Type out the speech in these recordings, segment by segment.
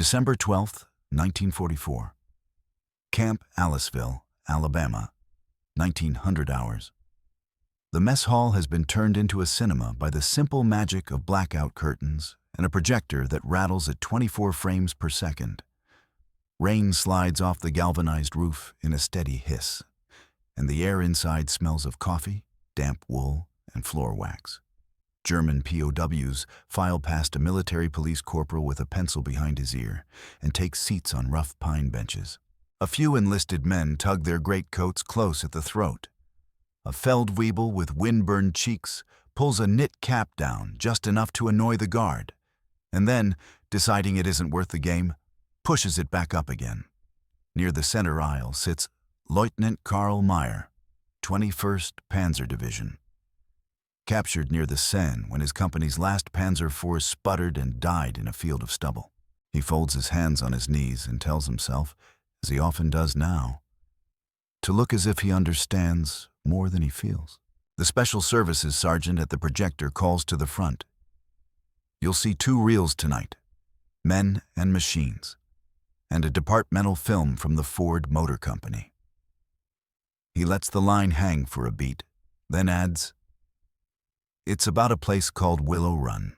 December 12, 1944. Camp Aliceville, Alabama, 1900 hours. The mess hall has been turned into a cinema by the simple magic of blackout curtains and a projector that rattles at 24 frames per second. Rain slides off the galvanized roof in a steady hiss, and the air inside smells of coffee, damp wool, and floor wax. German POWs file past a military police corporal with a pencil behind his ear and take seats on rough pine benches. A few enlisted men tug their greatcoats close at the throat. A Feldwebel with windburned cheeks pulls a knit cap down just enough to annoy the guard, and then, deciding it isn't worth the game, pushes it back up again. Near the center aisle sits Lieutenant Karl Meyer, 21st Panzer Division. Captured near the Seine when his company's last Panzer force sputtered and died in a field of stubble. He folds his hands on his knees and tells himself, as he often does now, to look as if he understands more than he feels. The Special Services sergeant at the projector calls to the front. You'll see 2 reels tonight, men and machines, and a departmental film from the Ford Motor Company. He lets the line hang for a beat, then adds, it's about a place called Willow Run.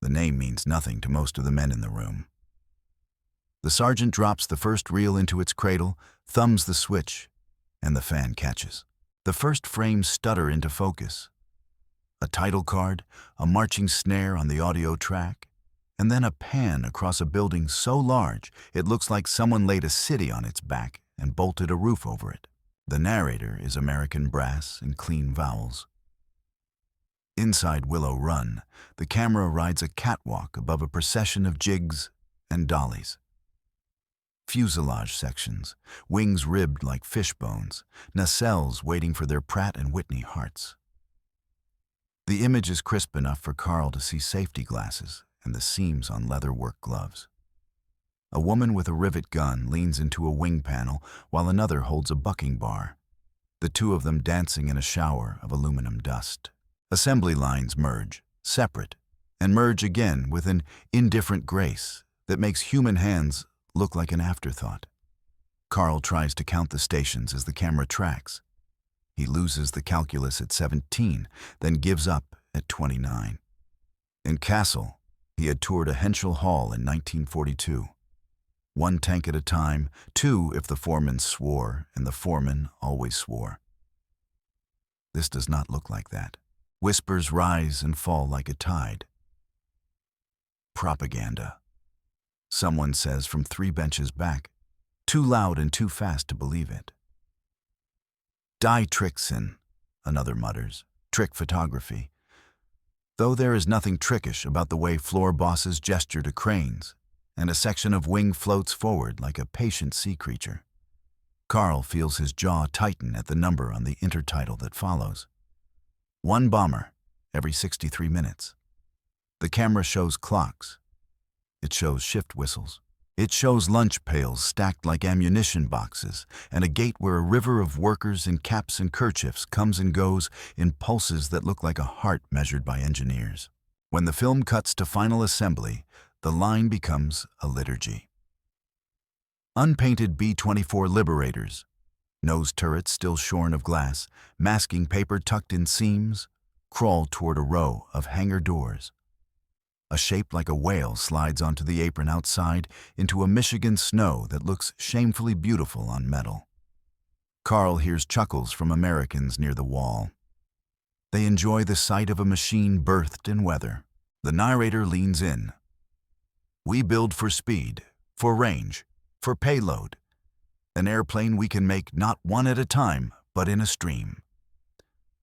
The name means nothing to most of the men in the room. The sergeant drops the first reel into its cradle, thumbs the switch, and the fan catches. The first frames stutter into focus. A title card, a marching snare on the audio track, and then a pan across a building so large it looks like someone laid a city on its back and bolted a roof over it. The narrator is American brass and clean vowels. Inside Willow Run, the camera rides a catwalk above a procession of jigs and dollies. Fuselage sections, wings ribbed like fish bones, nacelles waiting for their Pratt & Whitney hearts. The image is crisp enough for Carl to see safety glasses and the seams on leather work gloves. A woman with a rivet gun leans into a wing panel while another holds a bucking bar, the 2 of them dancing in a shower of aluminum dust. Assembly lines merge, separate, and merge again with an indifferent grace that makes human hands look like an afterthought. Carl tries to count the stations as the camera tracks. He loses the calculus at 17, then gives up at 29. In Kassel, he had toured a Henschel Hall in 1942. 1 tank at a time, 2 if the foreman swore, and the foreman always swore. This does not look like that. Whispers rise and fall like a tide. Propaganda, someone says from 3 benches back, too loud and too fast to believe it. Die Tricksin, another mutters, trick photography. Though there is nothing trickish about the way floor bosses gesture to cranes, and a section of wing floats forward like a patient sea creature. Carl feels his jaw tighten at the number on the intertitle that follows. 1 bomber every 63 minutes. The camera shows clocks. It shows shift whistles. It shows lunch pails stacked like ammunition boxes and a gate where a river of workers in caps and kerchiefs comes and goes in pulses that look like a heart measured by engineers. When the film cuts to final assembly, the line becomes a liturgy. Unpainted B-24 Liberators, nose turrets still shorn of glass, masking paper tucked in seams, crawl toward a row of hangar doors. A shape like a whale slides onto the apron outside into a Michigan snow that looks shamefully beautiful on metal. Carl hears chuckles from Americans near the wall. They enjoy the sight of a machine birthed in weather. The narrator leans in. We build for speed, for range, for payload. An airplane we can make not one at a time, but in a stream.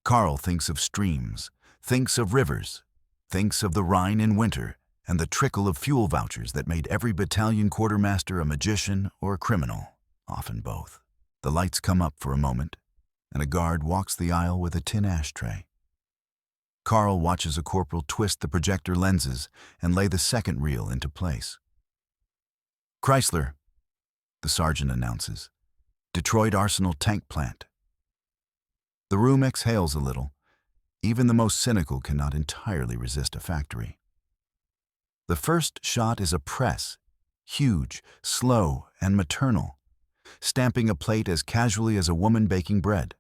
Carl thinks of streams, thinks of rivers, thinks of the Rhine in winter and the trickle of fuel vouchers that made every battalion quartermaster a magician or a criminal, often both. The lights come up for a moment, and a guard walks the aisle with a tin ashtray. Carl watches a corporal twist the projector lenses and lay the second reel into place. Chrysler, the sergeant announces. Detroit Arsenal tank plant. The room exhales a little. Even the most cynical cannot entirely resist a factory. The first shot is a press, huge, slow, and maternal, stamping a plate as casually as a woman baking bread.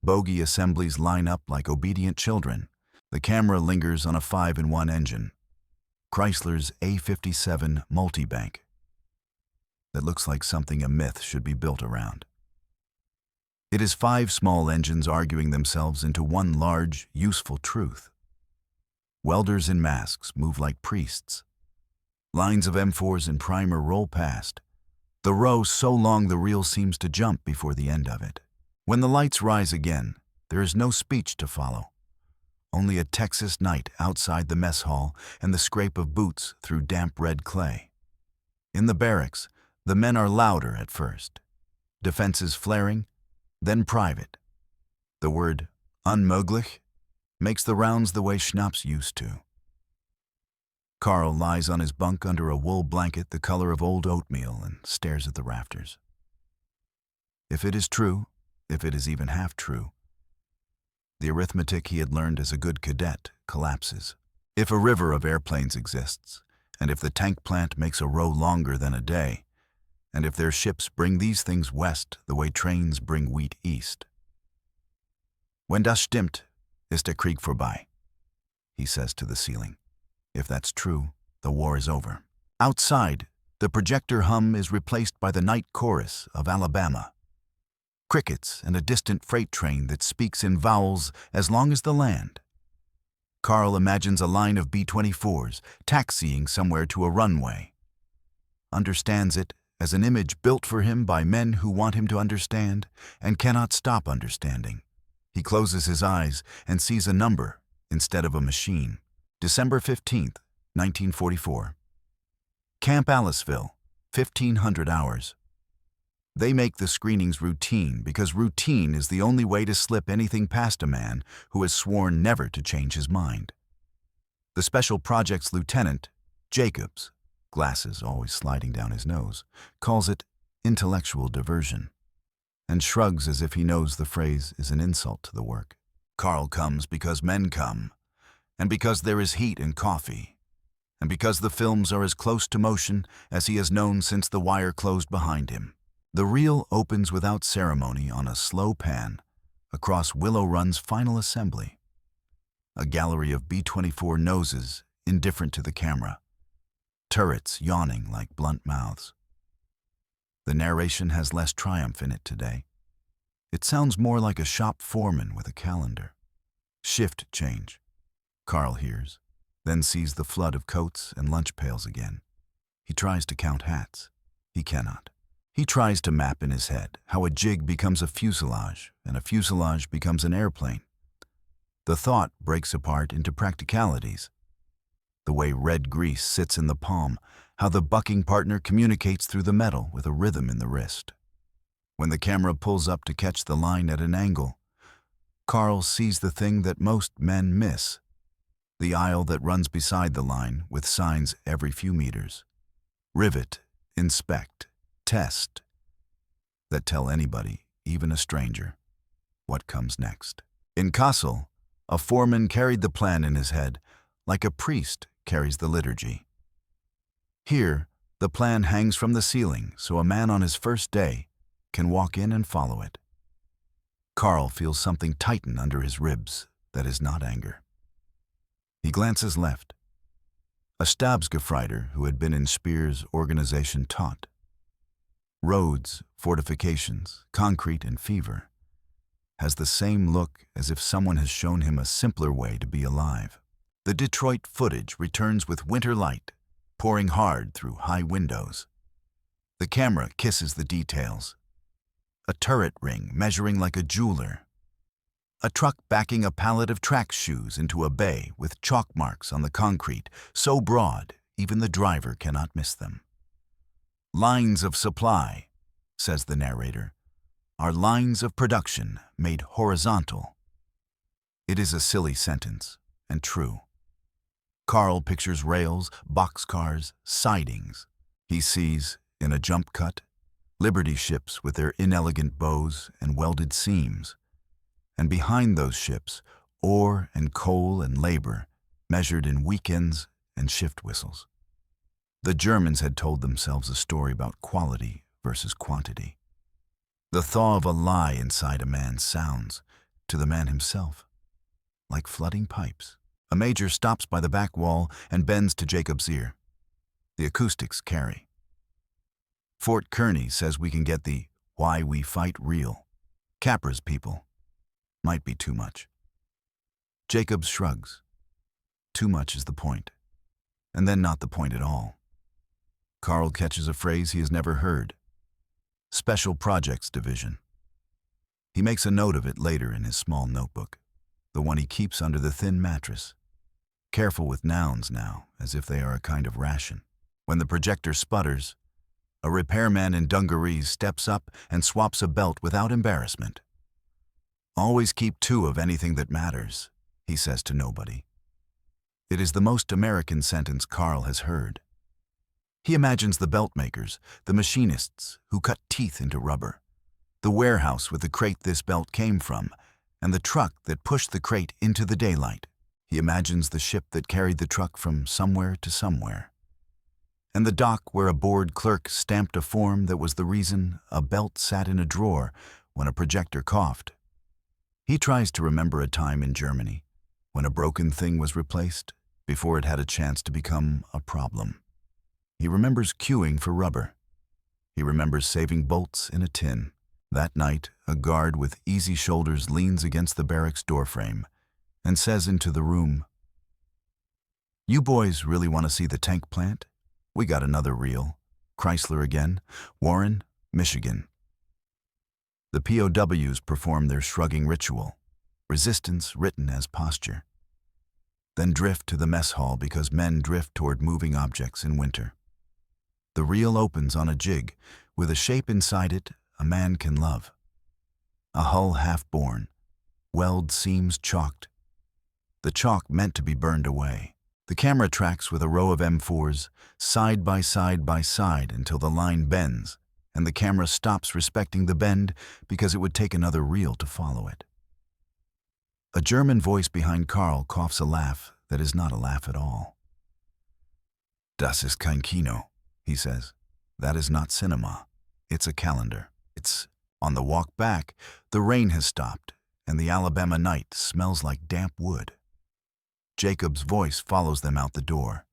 Bogey assemblies line up like obedient children. The camera lingers on a 5-in-1 engine, Chrysler's A57 multibank, that looks like something a myth should be built around. It is 5 small engines arguing themselves into one large, useful truth. Welders in masks move like priests. Lines of M4s in primer roll past, the row so long the reel seems to jump before the end of it. When the lights rise again, there is no speech to follow. Only a Texas night outside the mess hall and the scrape of boots through damp red clay. In the barracks, the men are louder at first. Defenses flaring, then private. The word unmöglich makes the rounds the way schnapps used to. Carl lies on his bunk under a wool blanket the color of old oatmeal and stares at the rafters. If it is true, if it is even half true, the arithmetic he had learned as a good cadet collapses. If a river of airplanes exists, and if the tank plant makes a row longer than a day, and if their ships bring these things west the way trains bring wheat east. Wenn das stimmt, ist der Krieg vorbei, he says to the ceiling. If that's true, the war is over. Outside, the projector hum is replaced by the night chorus of Alabama. Crickets and a distant freight train that speaks in vowels as long as the land. Carl imagines a line of B-24s taxiing somewhere to a runway. Understands it as an image built for him by men who want him to understand and cannot stop understanding. He closes his eyes and sees a number instead of a machine. December 15th, 1944. Camp Aliceville, 1,500 hours. They make the screenings routine because routine is the only way to slip anything past a man who has sworn never to change his mind. The Special Projects Lieutenant, Jacobs, glasses always sliding down his nose, calls it intellectual diversion, and shrugs as if he knows the phrase is an insult to the work. Carl comes because men come, and because there is heat and coffee, and because the films are as close to motion as he has known since the wire closed behind him. The reel opens without ceremony on a slow pan across Willow Run's final assembly. A gallery of B-24 noses indifferent to the camera, turrets yawning like blunt mouths. The narration has less triumph in it today. It sounds more like a shop foreman with a calendar. Shift change, Carl hears, then sees the flood of coats and lunch pails again. He tries to count hats. He cannot. He tries to map in his head how a jig becomes a fuselage and a fuselage becomes an airplane. The thought breaks apart into practicalities. The way red grease sits in the palm, how the bucking partner communicates through the metal with a rhythm in the wrist. When the camera pulls up to catch the line at an angle, Carl sees the thing that most men miss, the aisle that runs beside the line with signs every few meters. Rivet, inspect, test, that tell anybody, even a stranger, what comes next. In Kassel, a foreman carried the plan in his head like a priest carries the liturgy. Here, the plan hangs from the ceiling so a man on his first day can walk in and follow it. Carl feels something tighten under his ribs that is not anger. He glances left. A Stabsgefreiter who had been in Speer's organization taught. Roads, fortifications, concrete, and fever, has the same look as if someone has shown him a simpler way to be alive. The Detroit footage returns with winter light, pouring hard through high windows. The camera kisses the details. A turret ring measuring like a jeweler. A truck backing a pallet of track shoes into a bay with chalk marks on the concrete, so broad even the driver cannot miss them. Lines of supply, says the narrator, are lines of production made horizontal. It is a silly sentence, and true. Carl pictures rails, boxcars, sidings. He sees, in a jump cut, Liberty ships with their inelegant bows and welded seams, and behind those ships, ore and coal and labor, measured in weekends and shift whistles. The Germans had told themselves a story about quality versus quantity. The thaw of a lie inside a man sounds, to the man himself, like flooding pipes. A major stops by the back wall and bends to Jacob's ear. The acoustics carry. Fort Kearny says we can get the "Why We Fight" reel. Capra's people. Might be too much. Jacob shrugs. Too much is the point. And then not the point at all. Carl catches a phrase he has never heard. Special Projects Division. He makes a note of it later in his small notebook, the one he keeps under the thin mattress. Careful with nouns now, as if they are a kind of ration. When the projector sputters, a repairman in dungarees steps up and swaps a belt without embarrassment. Always keep 2 of anything that matters, he says to nobody. It is the most American sentence Carl has heard. He imagines the belt makers, the machinists who cut teeth into rubber, the warehouse with the crate this belt came from, and the truck that pushed the crate into the daylight. He imagines the ship that carried the truck from somewhere to somewhere, and the dock where a bored clerk stamped a form that was the reason a belt sat in a drawer when a projector coughed. He tries to remember a time in Germany when a broken thing was replaced before it had a chance to become a problem. He remembers queuing for rubber. He remembers saving bolts in a tin. That night, a guard with easy shoulders leans against the barracks doorframe and says into the room, "You boys really want to see the tank plant? We got another reel. Chrysler again. Warren, Michigan." The POWs perform their shrugging ritual, resistance written as posture. Then drift to the mess hall because men drift toward moving objects in winter. The reel opens on a jig, with a shape inside it a man can love. A hull half-born, weld seams chalked. The chalk meant to be burned away. The camera tracks with a row of M4s, side by side by side until the line bends, and the camera stops respecting the bend because it would take another reel to follow it. A German voice behind Carl coughs a laugh that is not a laugh at all. "Das ist kein Kino," he says. "That is not cinema. It's a calendar." On the walk back, the rain has stopped, and the Alabama night smells like damp wood. Jacob's voice follows them out the door.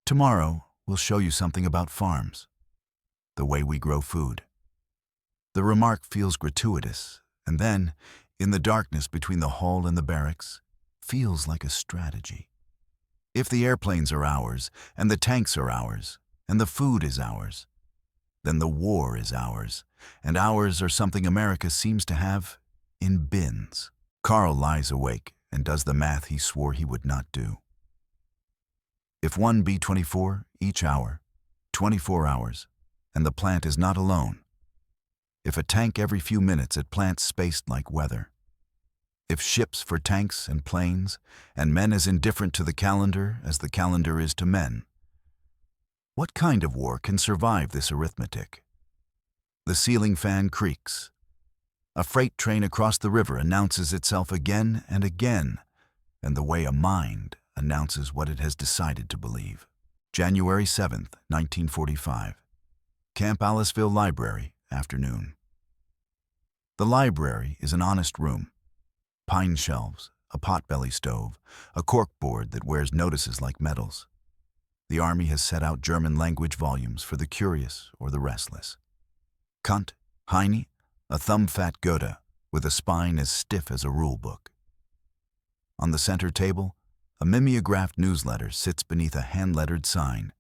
"Tomorrow, we'll show you something about farms, the way we grow food." The remark feels gratuitous, and then, in the darkness between the hall and the barracks, feels like a strategy. If the airplanes are ours, and the tanks are ours, and the food is ours, then the war is ours, and ours are something America seems to have in bins. Carl lies awake and does the math he swore he would not do. If 1 B-24 each hour, 24 hours, and the plant is not alone. If a tank every few minutes at plants spaced like weather. If ships for tanks and planes, and men as indifferent to the calendar as the calendar is to men. What kind of war can survive this arithmetic? The ceiling fan creaks. A freight train across the river announces itself again and again, and the way a mind announces what it has decided to believe. January 7th, 1945. Camp Aliceville Library, afternoon. The library is an honest room. Pine shelves, a potbelly stove, a corkboard that wears notices like medals. The Army has set out German language volumes for the curious or the restless. Kant, Heine, a thumb-fat Goethe with a spine as stiff as a rule book. On the center table, a mimeographed newsletter sits beneath a hand-lettered sign.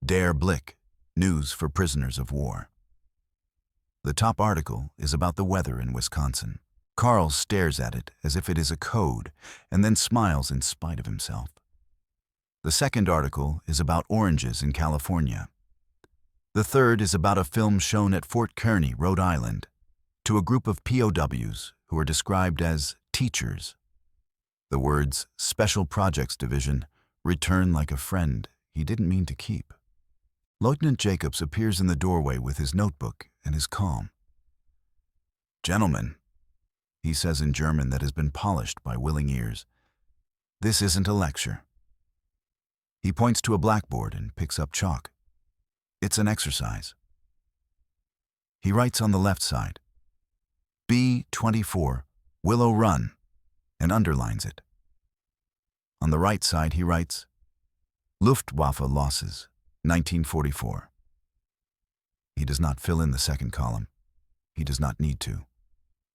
Der Blick, news for prisoners of war. The top article is about the weather in Wisconsin. Carl stares at it as if it is a code and then smiles in spite of himself. The second article is about oranges in California. The third is about a film shown at Fort Kearny, Rhode Island, to a group of POWs who are described as teachers. The words Special Projects Division return like a friend he didn't mean to keep. Lieutenant Jacobs appears in the doorway with his notebook and is calm. "Gentlemen," he says in German that has been polished by willing ears, "this isn't a lecture. He points to a blackboard and picks up chalk. It's an exercise. He writes on the left side, B-24, Willow Run, and underlines it. On the right side he writes, Luftwaffe losses, 1944. He does not fill in the second column. He does not need to.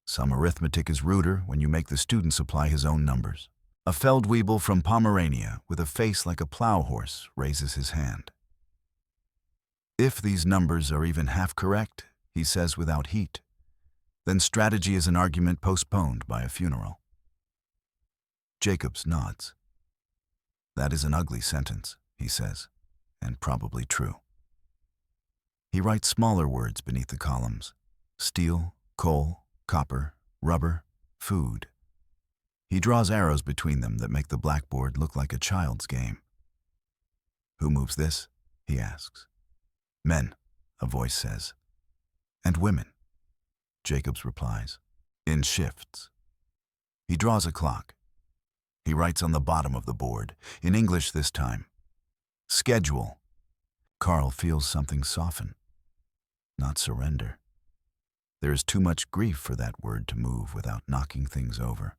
Some arithmetic is ruder when you make the student supply his own numbers. A Feldwebel from Pomerania with a face like a plow horse raises his hand. If these numbers are even half correct, he says without heat, then strategy is an argument postponed by a funeral. Jacobs nods. That is an ugly sentence, he says, and probably true. He writes smaller words beneath the columns: steel, coal, copper, rubber, food. He draws arrows between them that make the blackboard look like a child's game. Who moves this? He asks. Men, a voice says. And women, Jacobs replies, in shifts. He draws a clock. He writes on the bottom of the board, in English this time, schedule. Carl feels something soften, not surrender. There is too much grief for that word to move without knocking things over.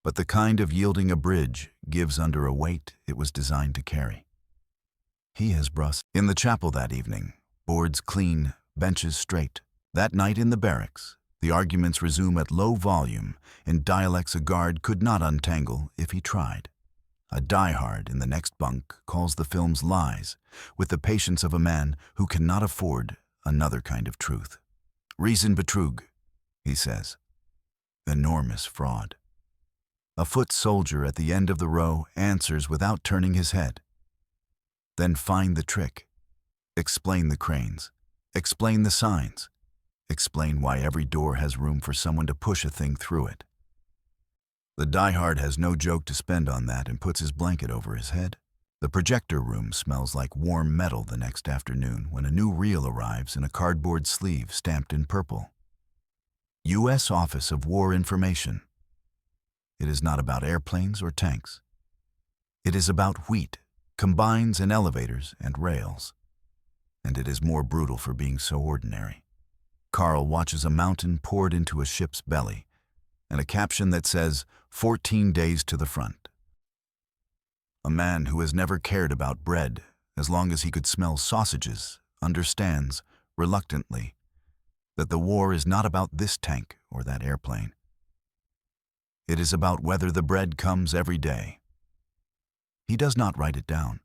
But the kind of yielding a bridge gives under a weight it was designed to carry. He has brushed. In the chapel that evening, boards clean, benches straight. That night in the barracks, the arguments resume at low volume in dialects a guard could not untangle if he tried. A diehard in the next bunk calls the films lies with the patience of a man who cannot afford another kind of truth. Reason betrug, he says. Enormous fraud. A foot soldier at the end of the row answers without turning his head. Then find the trick. Explain the cranes. Explain the signs. Explain why every door has room for someone to push a thing through it. The diehard has no joke to spend on that and puts his blanket over his head. The projector room smells like warm metal the next afternoon when a new reel arrives in a cardboard sleeve stamped in purple. U.S. Office of War Information. It is not about airplanes or tanks. It is about wheat, combines and elevators and rails. And it is more brutal for being so ordinary. Carl watches a mountain poured into a ship's belly and a caption that says, 14 days to the front. A man who has never cared about bread as long as he could smell sausages understands, reluctantly, that the war is not about this tank or that airplane. It is about whether the bread comes every day. He does not write it down.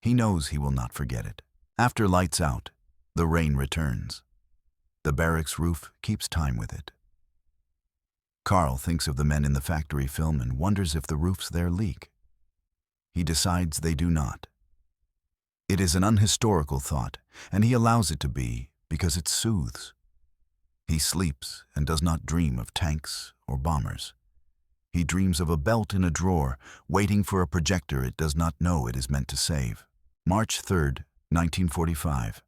He knows he will not forget it. After lights out, the rain returns. The barracks roof keeps time with it. Carl thinks of the men in the factory film and wonders if the roofs there leak. He decides they do not. It is an unhistorical thought, and he allows it to be because it soothes. He sleeps and does not dream of tanks or bombers. He dreams of a belt in a drawer, waiting for a projector it does not know it is meant to save. March 3rd, 1945.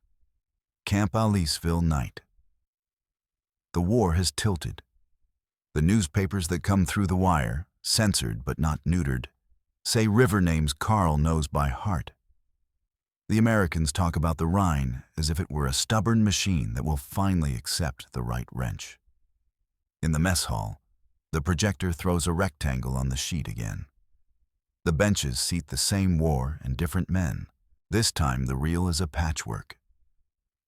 Camp Aliceville night. The war has tilted. The newspapers that come through the wire, censored but not neutered, say river names Carl knows by heart. The Americans talk about the Rhine as if it were a stubborn machine that will finally accept the right wrench. In the mess hall, the projector throws a rectangle on the sheet again. The benches seat the same war and different men. This time the reel is a patchwork.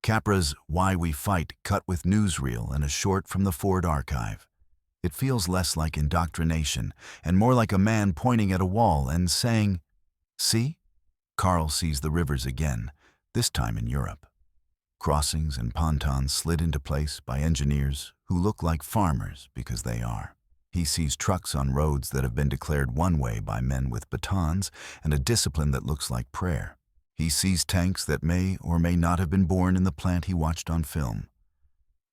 Capra's Why We Fight cut with newsreel and a short from the Ford archive. It feels less like indoctrination and more like a man pointing at a wall and saying, "See?" Carl sees the rivers again, this time in Europe. Crossings and pontons slid into place by engineers who look like farmers because they are. He sees trucks on roads that have been declared one way by men with batons and a discipline that looks like prayer. He sees tanks that may or may not have been born in the plant he watched on film.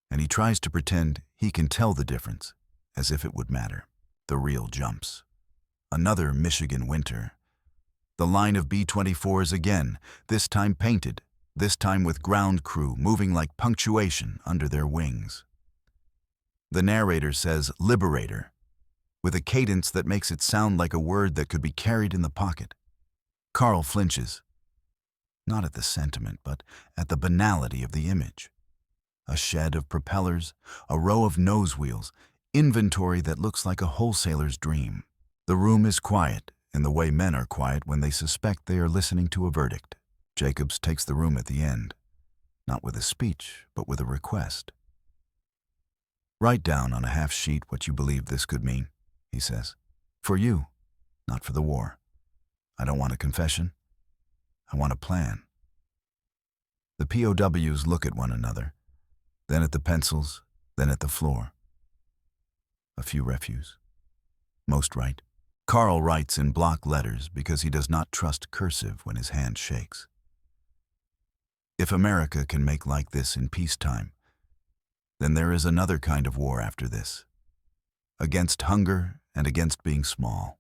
And he tries to pretend he can tell the difference, as if it would matter. The reel jumps. Another Michigan winter. The line of B-24s again, this time painted, this time with ground crew moving like punctuation under their wings. The narrator says Liberator, with a cadence that makes it sound like a word that could be carried in the pocket. Carl flinches, not at the sentiment, but at the banality of the image. A shed of propellers, a row of nose wheels, inventory that looks like a wholesaler's dream. The room is quiet, in the way men are quiet when they suspect they are listening to a verdict. Jacobs takes the room at the end, not with a speech, but with a request. "Write down on a half sheet what you believe this could mean," he says. "For you, not for the war. I don't want a confession. I want a plan." The POWs look at one another, then at the pencils, then at the floor. A few refuse. Most write. Carl writes in block letters because he does not trust cursive when his hand shakes. If America can make like this in peacetime, then there is another kind of war after this, against hunger and against being small.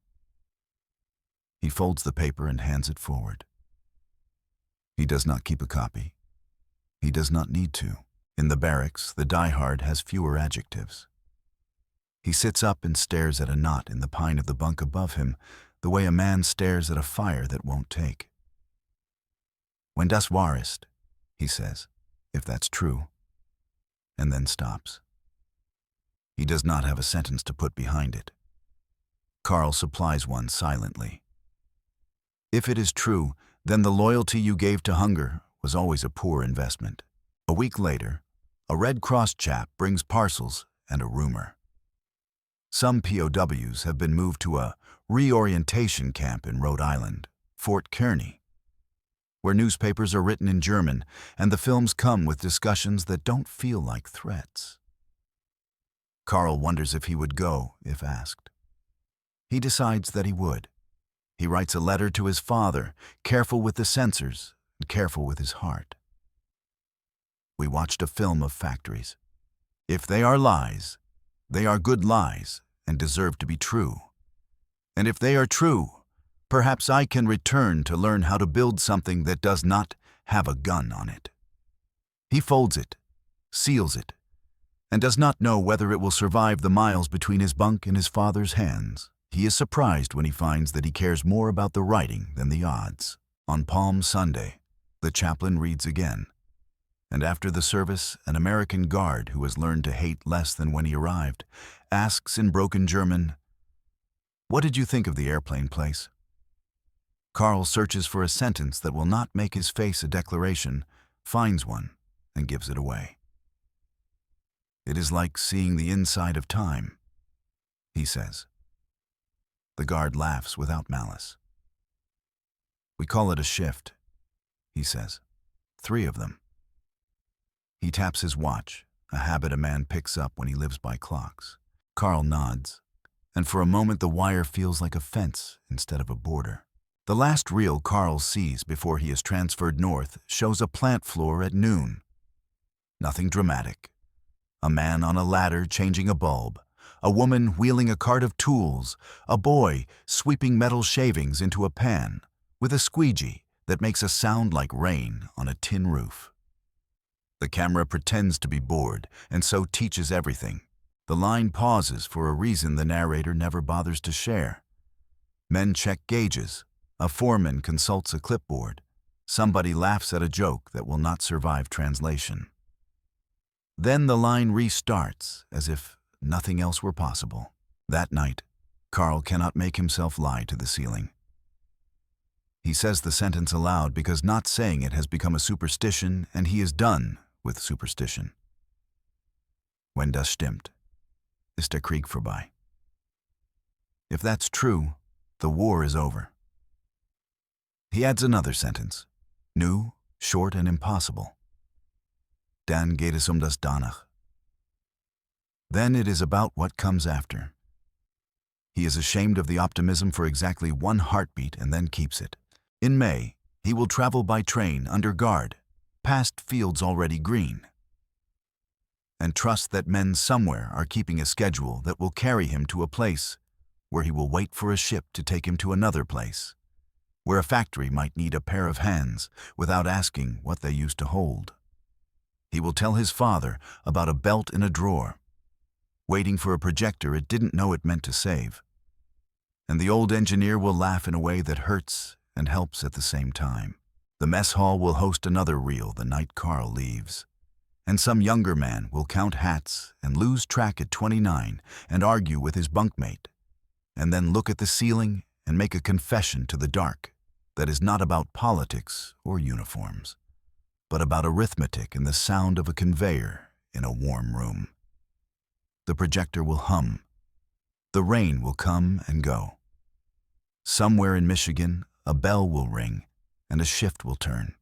He folds the paper and hands it forward. He does not keep a copy. He does not need to. In the barracks, the diehard has fewer adjectives. He sits up and stares at a knot in the pine of the bunk above him, the way a man stares at a fire that won't take. "When das war ist," he says, if that's true, and then stops. He does not have a sentence to put behind it. Carl supplies one silently. "If it is true, then the loyalty you gave to hunger was always a poor investment." A week later, a Red Cross chap brings parcels and a rumor. Some POWs have been moved to a reorientation camp in Rhode Island, Fort Kearny, where newspapers are written in German and the films come with discussions that don't feel like threats. Carl wonders if he would go if asked. He decides that he would. He writes a letter to his father, careful with the censors and careful with his heart. "We watched a film of factories. If they are lies, they are good lies and deserve to be true. And if they are true, perhaps I can return to learn how to build something that does not have a gun on it." He folds it, seals it, and does not know whether it will survive the miles between his bunk and his father's hands. He is surprised when he finds that he cares more about the writing than the odds. On Palm Sunday, the chaplain reads again, and after the service, an American guard who has learned to hate less than when he arrived asks in broken German, "What did you think of the airplane place?" Carl searches for a sentence that will not make his face a declaration, finds one, and gives it away. "It is like seeing the inside of time," he says. The guard laughs without malice. "We call it a shift," he says. 3 of them. He taps his watch, a habit a man picks up when he lives by clocks. Carl nods, and for a moment the wire feels like a fence instead of a border. The last reel Carl sees before he is transferred north shows a plant floor at noon. Nothing dramatic. A man on a ladder changing a bulb, a woman wheeling a cart of tools, a boy sweeping metal shavings into a pan, with a squeegee that makes a sound like rain on a tin roof. The camera pretends to be bored, and so teaches everything. The line pauses for a reason the narrator never bothers to share. Men check gauges. A foreman consults a clipboard. Somebody laughs at a joke that will not survive translation. Then the line restarts, as if nothing else were possible. That night, Carl cannot make himself lie to the ceiling. He says the sentence aloud because not saying it has become a superstition, and he is done with superstition. "Wenn das stimmt, ist der Krieg vorbei." If that's true, the war is over. He adds another sentence, new, short, and impossible. "Dann geht es das danach." Then it is about what comes after. He is ashamed of the optimism for exactly 1 heartbeat and then keeps it. In May, he will travel by train under guard, past fields already green, and trust that men somewhere are keeping a schedule that will carry him to a place where he will wait for a ship to take him to another place, where a factory might need a pair of hands without asking what they used to hold. He will tell his father about a belt in a drawer, waiting for a projector it didn't know it meant to save. And the old engineer will laugh in a way that hurts and helps at the same time. The mess hall will host another reel the night Carl leaves. And some younger man will count hats and lose track at 29 and argue with his bunkmate, and then look at the ceiling and make a confession to the dark that is not about politics or uniforms, but about arithmetic and the sound of a conveyor in a warm room. The projector will hum. The rain will come and go. Somewhere in Michigan, a bell will ring and a shift will turn.